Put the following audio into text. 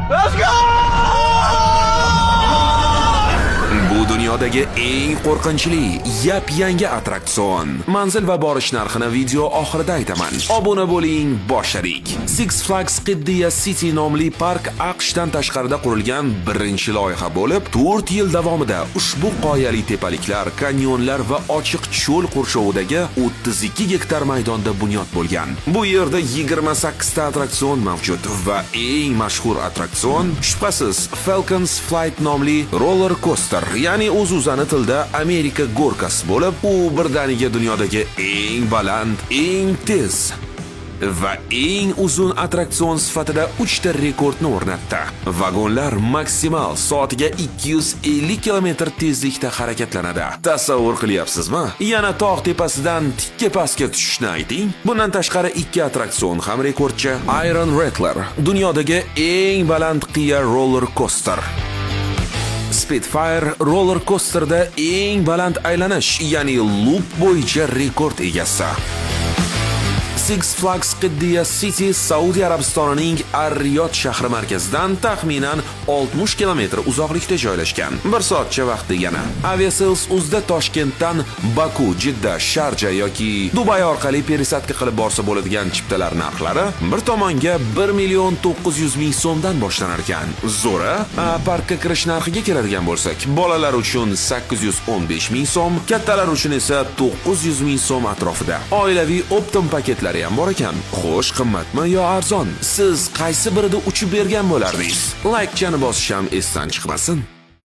Let's go! Bu dunyodagi eng qo'rqinchli yap-yangi attraksion. Manzil va borish narxini video oxirida aytaman. Obuna bo'ling, boshladik. Six Flags Qiddiya City nomli park AQShdan tashqarida qurilgan birinchi loyiha bo'lib, 4 yil davomida ushbu qoyali tepaliklar, kanyonlar va ochiq cho'l qurshovidagi 32 gektar maydonda bunyod bo'lgan. Bu yerda 28 ta attraksion mavjud va eng mashhur attraksion shubhasiz Falcons Flight nomli roller coaster, ya'ni o'z-o'zini tilda Amerika gorkasi bo'lib, u birdaniga dunyodagi eng baland, eng tez va eng uzun attraksion sifatida 3 ta rekordni o'rnatdi. Vagonlar maksimal soatiga 250 km tezlikda harakatlanadi. Tasavvur qilyapsizmi? Yana tog' tepasidan tikka pastga tushishni ayting. Bundan tashqari 2 attraksion ham rekordchi. Iron Rattler, dunyodagi eng baland qiya roller coaster. Spitfire roller coasterda eng baland aylanish, ya'ni loop bo'yicha rekord egasi. Six Flags Qiddiya City Saudiya Arabistonining Ar-Riyod shahri markazidan taxminan 60 km uzoqlikda joylashgan. 1 soatcha vaqt degani. Aviasales uzda Toshkentdan Baku, Jidda, Sharja yoki Dubay orqali perisadka qilib borsa bo'ladigan chiptalar narxlari bir tomonga 1.900.000 so'mdan boshlanar ekan. Zo'ra, parkka kirish narxiga keladigan bo'lsak, bolalar uchun 815.000 so'm, kattalar uchun esa 900.000 so'm atrofida. Oilaviy Optum paketlari ham bor ekan. Xo'sh, qimmatmi yo arzon? Siz qaysi birida uchib bergan bo'lardingiz? Like chani bosish ham esdan chiqmasin.